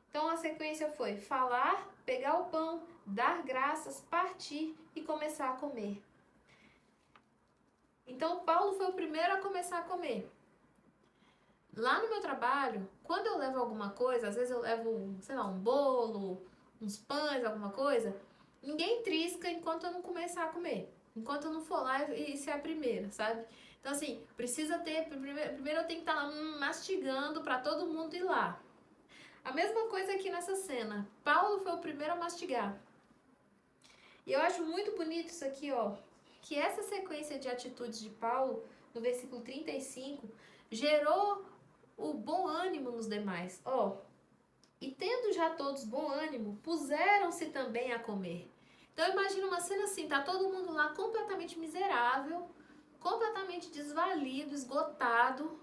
Então a sequência foi falar, pegar o pão, dar graças, partir e começar a comer. Então Paulo foi o primeiro a começar a comer. Lá no meu trabalho, quando eu levo alguma coisa, às vezes eu levo, sei lá, um bolo, uns pães, alguma coisa, ninguém trisca enquanto eu não começar a comer. Enquanto eu não for lá e ser a primeira, sabe? Então assim, precisa ter, primeiro eu tenho que estar lá mastigando para todo mundo ir lá. A mesma coisa aqui nessa cena. Paulo foi o primeiro a mastigar. E eu acho muito bonito isso aqui, que essa sequência de atitudes de Paulo, no versículo 35, gerou o bom ânimo nos demais. E tendo já todos bom ânimo, puseram-se também a comer. Então imagina uma cena assim, tá todo mundo lá completamente miserável, completamente desvalido, esgotado.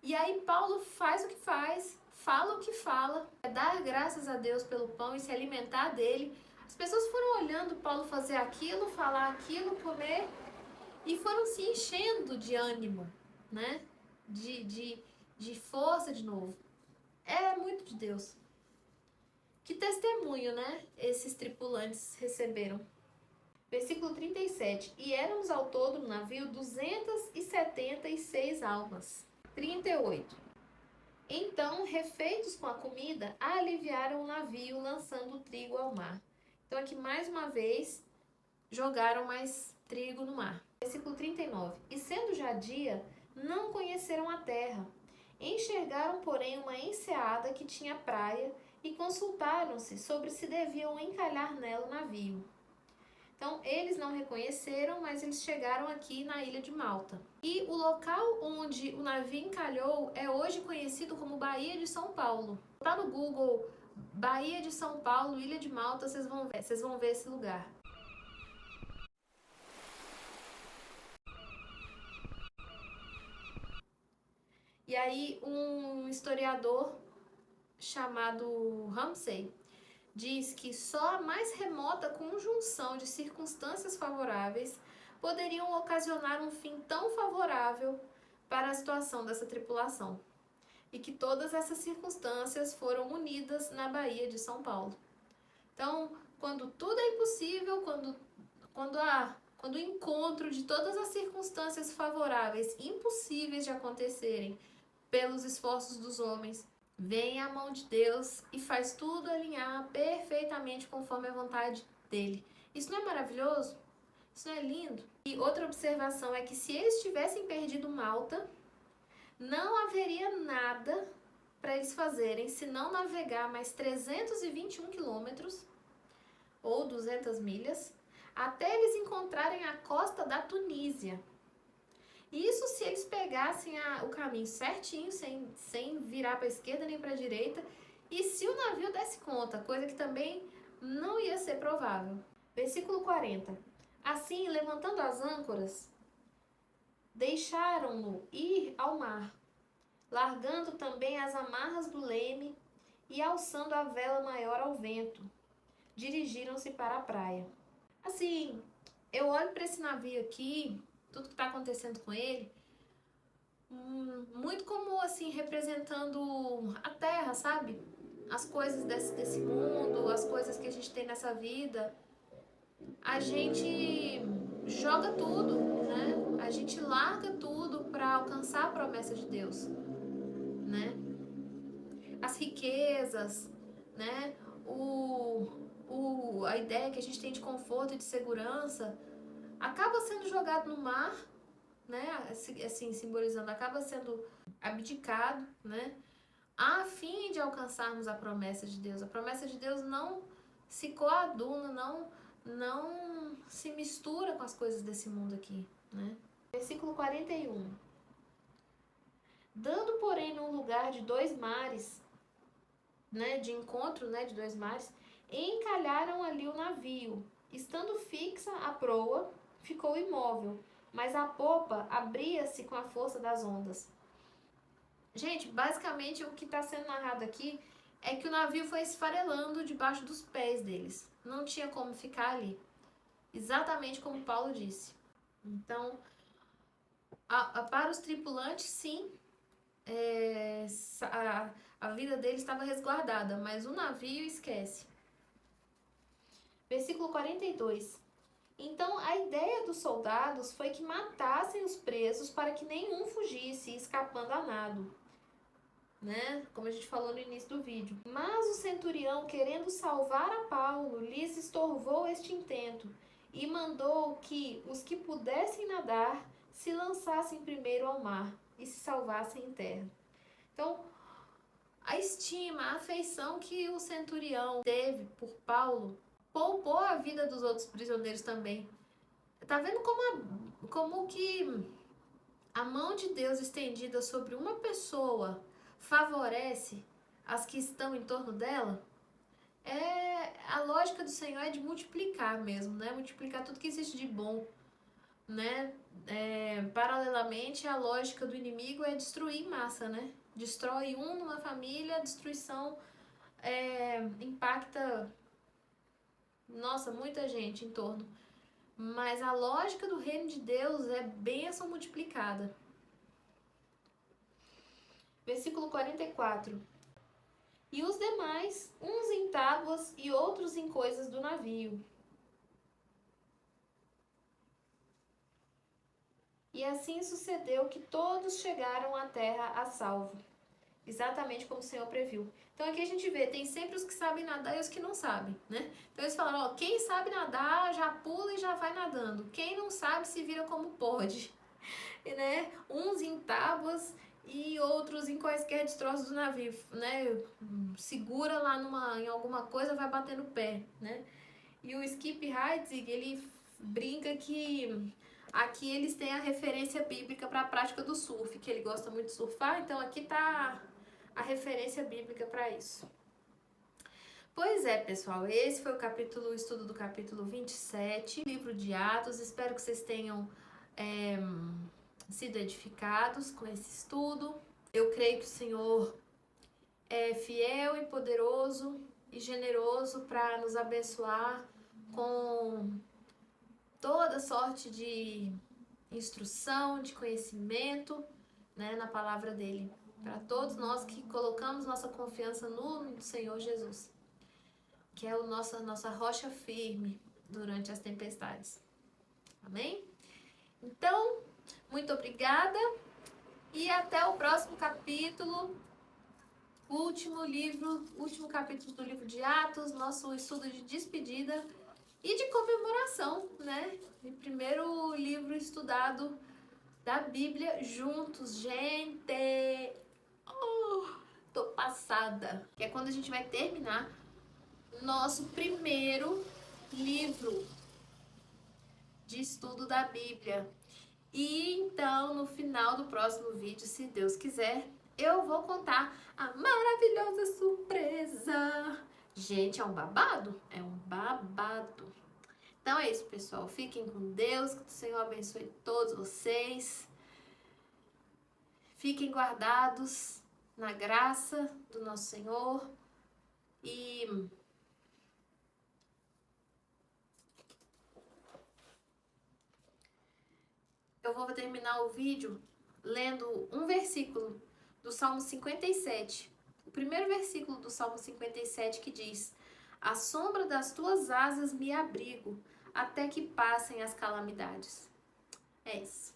E aí Paulo faz o que faz, fala o que fala, é dar graças a Deus pelo pão e se alimentar dele. As pessoas foram olhando Paulo fazer aquilo, falar aquilo, comer, e foram se enchendo de ânimo, né? De força de novo. É muito de Deus. Que testemunho, né? Esses tripulantes receberam. Versículo 37. E éramos ao todo no navio 276 almas. 38. Então, refeitos com a comida, aliviaram o navio, lançando o trigo ao mar. Então, aqui mais uma vez, jogaram mais trigo no mar. Versículo 39. E sendo já dia, não conheceram a terra. Enxergaram, porém, uma enseada que tinha praia e consultaram-se sobre se deviam encalhar nela o navio. Então, eles não reconheceram, mas eles chegaram aqui na ilha de Malta. E o local onde o navio encalhou é hoje conhecido como Baía de São Paulo. Tá no Google, Baía de São Paulo, Ilha de Malta, vocês vão ver esse lugar. E aí, um historiador chamado Ramsay diz que só a mais remota conjunção de circunstâncias favoráveis poderiam ocasionar um fim tão favorável para a situação dessa tripulação, e que todas essas circunstâncias foram unidas na Baía de São Paulo. Então, quando tudo é impossível, quando o encontro de todas as circunstâncias favoráveis, impossíveis de acontecerem pelos esforços dos homens, vem a mão de Deus e faz tudo alinhar perfeitamente conforme a vontade dele. Isso não é maravilhoso? Isso não é lindo? E outra observação é que se eles tivessem perdido Malta, não haveria nada para eles fazerem se não navegar mais 321 quilômetros ou 200 milhas até eles encontrarem a costa da Tunísia. Isso se eles pegassem o caminho certinho, sem virar para a esquerda nem para a direita, e se o navio desse conta, coisa que também não ia ser provável. Versículo 40. Assim, levantando as âncoras, deixaram-no ir ao mar, largando também as amarras do leme e alçando a vela maior ao vento, dirigiram-se para a praia. Assim, eu olho para esse navio aqui, tudo que está acontecendo com ele, muito como assim, representando a terra, sabe? as coisas desse mundo, as coisas que a gente tem nessa vida, a gente joga tudo, né? A gente larga tudo para alcançar a promessa de Deus, né? As riquezas, né? A ideia que a gente tem de conforto e de segurança acaba sendo jogado no mar, né? Assim, simbolizando, acaba sendo abdicado, né? A fim de alcançarmos a promessa de Deus. A promessa de Deus não se coaduna, não se mistura com as coisas desse mundo aqui, né? Versículo 41. Dando, porém, num lugar de 2 mares, né, de encontro, né, de 2 mares, encalharam ali o navio. Estando fixa a proa, ficou imóvel, mas a popa abria-se com a força das ondas. Gente, basicamente o que está sendo narrado aqui é que o navio foi esfarelando debaixo dos pés deles. Não tinha como ficar ali. Exatamente como Paulo disse. Então, para os tripulantes, sim, a vida deles estava resguardada, mas o navio esquece. Versículo 42. Então, a ideia dos soldados foi que matassem os presos para que nenhum fugisse, escapando a nado, né? Como a gente falou no início do vídeo. Mas o centurião, querendo salvar a Paulo, lhes estorvou este intento e mandou que os que pudessem nadar se lançassem primeiro ao mar e se salvassem em terra. Então, a estima, a afeição que o centurião teve por Paulo poupou a vida dos outros prisioneiros também. Tá vendo como que a mão de Deus estendida sobre uma pessoa favorece as que estão em torno dela? A lógica do Senhor é de multiplicar mesmo, né? Multiplicar tudo que existe de bom, né? Paralelamente, a lógica do inimigo é destruir em massa, né? Destrói um numa família, a destruição impacta, nossa, muita gente em torno. Mas a lógica do reino de Deus é bênção multiplicada. Versículo 44. E os demais, uns em tábuas e outros em coisas do navio. E assim sucedeu que todos chegaram à terra a salvo. Exatamente como o Senhor previu. Então aqui a gente vê, tem sempre os que sabem nadar e os que não sabem, né? Então eles falaram, ó, quem sabe nadar já pula e já vai nadando. Quem não sabe se vira como pode. E, né? Uns em tábuas e outros em quaisquer destroços do navio, né? Segura lá em alguma coisa, vai bater no pé, né? E o Skip Heitzig, ele brinca que aqui eles têm a referência bíblica para a prática do surf, que ele gosta muito de surfar, então aqui tá a referência bíblica para isso. Pois é, pessoal, esse foi o estudo do capítulo 27, livro de Atos. Espero que vocês tenham sido edificados com esse estudo. Eu creio que o Senhor é fiel e poderoso e generoso para nos abençoar com toda sorte de instrução, de conhecimento, né, na palavra dele. Para todos nós que colocamos nossa confiança no Senhor Jesus, que é a nossa rocha firme durante as tempestades. Amém? Então, muito obrigada e até o próximo capítulo, último capítulo do livro de Atos, nosso estudo de despedida e de comemoração, né? De primeiro livro estudado da Bíblia juntos, gente! Tô passada! Que é quando a gente vai terminar nosso primeiro livro de estudo da Bíblia. E então, no final do próximo vídeo, se Deus quiser, eu vou contar a maravilhosa surpresa. Gente, é um babado? É um babado. Então é isso, pessoal. Fiquem com Deus, que o Senhor abençoe todos vocês. Fiquem guardados na graça do nosso Senhor. E eu vou terminar o vídeo lendo um versículo do Salmo 57. primeiro versículo do Salmo 57 que diz: à sombra das tuas asas me abrigo, até que passem as calamidades. É isso.